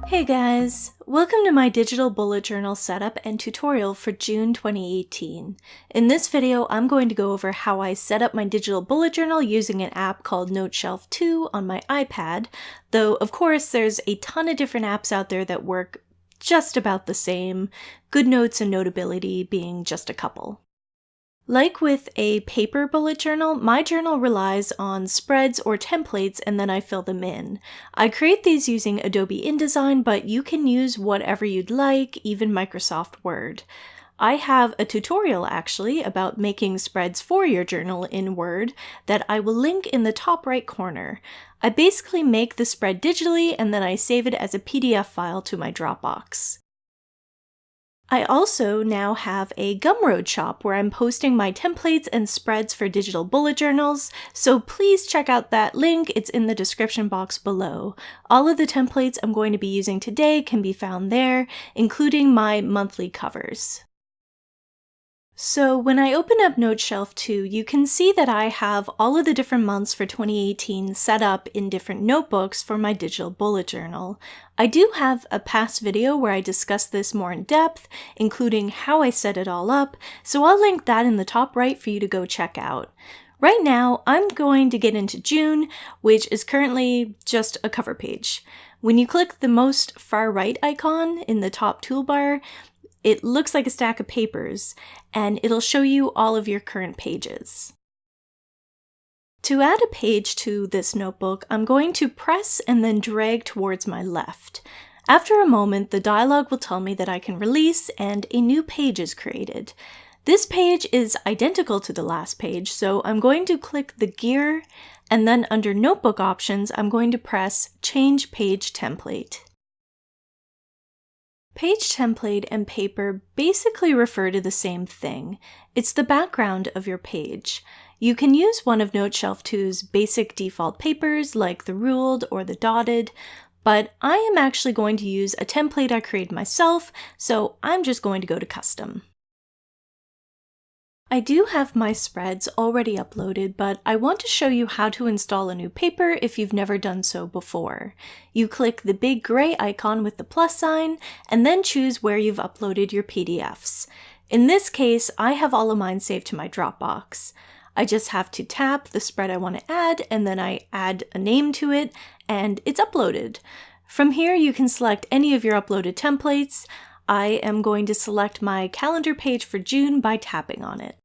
Hey guys! Welcome to my digital bullet journal setup and tutorial for June 2018. In this video, I'm going to go over how I set up my digital bullet journal using an app called Noteshelf 2 on my iPad, though of course there's a ton of different apps out there that work just about the same, GoodNotes and Notability being just a couple. Like with a paper bullet journal, my journal relies on spreads or templates and then I fill them in. I create these using Adobe InDesign, but you can use whatever you'd like, even Microsoft Word. I have a tutorial actually about making spreads for your journal in Word that I will link in the top right corner. I basically make the spread digitally and then I save it as a PDF file to my Dropbox. I also now have a Gumroad shop where I'm posting my templates and spreads for digital bullet journals, so please check out that link, it's in the description box below. All of the templates I'm going to be using today can be found there, including my monthly covers. So when I open up Noteshelf 2, you can see that I have all of the different months for 2018 set up in different notebooks for my digital bullet journal. I do have a past video where I discuss this more in depth, including how I set it all up, so I'll link that in the top right for you to go check out. Right now, I'm going to get into June, which is currently just a cover page. When you click the most far right icon in the top toolbar, it looks like a stack of papers, and it'll show you all of your current pages. To add a page to this notebook, I'm going to press and then drag towards my left. After a moment, the dialog will tell me that I can release and a new page is created. This page is identical to the last page, so I'm going to click the gear, and then under Notebook Options, I'm going to press Change Page Template. Page template and paper basically refer to the same thing. It's the background of your page. You can use one of Noteshelf 2's basic default papers like the ruled or the dotted, but I am actually going to use a template I created myself, so I'm just going to go to custom. I do have my spreads already uploaded, but I want to show you how to install a new paper if you've never done so before. You click the big gray icon with the plus sign, and then choose where you've uploaded your PDFs. In this case, I have all of mine saved to my Dropbox. I just have to tap the spread I want to add, and then I add a name to it, and it's uploaded. From here, you can select any of your uploaded templates. I am going to select my calendar page for June by tapping on it.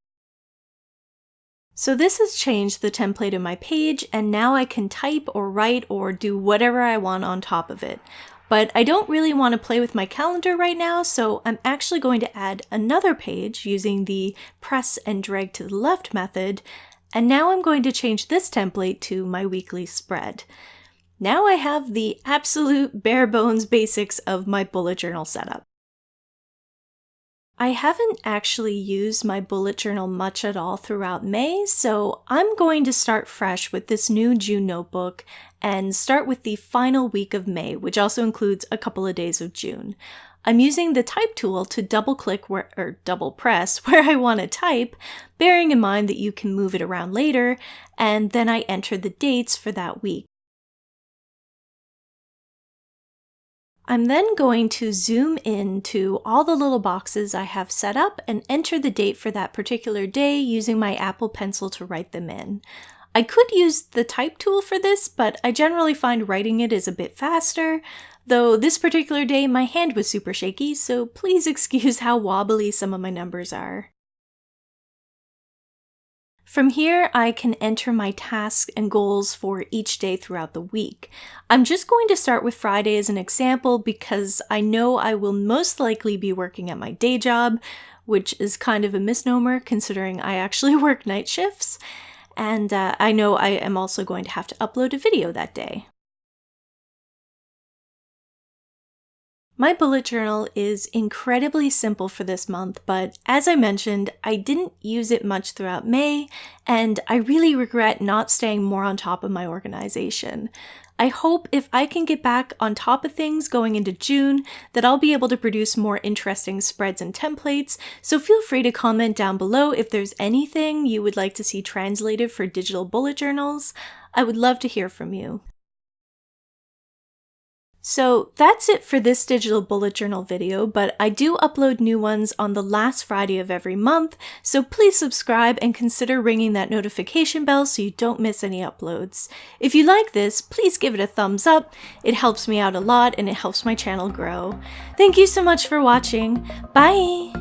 So this has changed the template of my page, and now I can type or write or do whatever I want on top of it. But I don't really want to play with my calendar right now, so I'm actually going to add another page using the press and drag to the left method, and now I'm going to change this template to my weekly spread. Now I have the absolute bare bones basics of my bullet journal setup. I haven't actually used my bullet journal much at all throughout May, so I'm going to start fresh with this new June notebook and start with the final week of May, which also includes a couple of days of June. I'm using the type tool to double press where I want to type, bearing in mind that you can move it around later, and then I enter the dates for that week. I'm then going to zoom in to all the little boxes I have set up and enter the date for that particular day using my Apple Pencil to write them in. I could use the type tool for this, but I generally find writing it is a bit faster, though this particular day my hand was super shaky, so please excuse how wobbly some of my numbers are. From here, I can enter my tasks and goals for each day throughout the week. I'm just going to start with Friday as an example because I know I will most likely be working at my day job, which is kind of a misnomer considering I actually work night shifts, and I know I am also going to have to upload a video that day. My bullet journal is incredibly simple for this month, but as I mentioned, I didn't use it much throughout May, and I really regret not staying more on top of my organization. I hope if I can get back on top of things going into June, that I'll be able to produce more interesting spreads and templates, so feel free to comment down below if there's anything you would like to see translated for digital bullet journals. I would love to hear from you. So that's it for this digital bullet journal video, but I do upload new ones on the last Friday of every month, so please subscribe and consider ringing that notification bell so you don't miss any uploads. If you like this, please give it a thumbs up. It helps me out a lot and it helps my channel grow. Thank you so much for watching. Bye!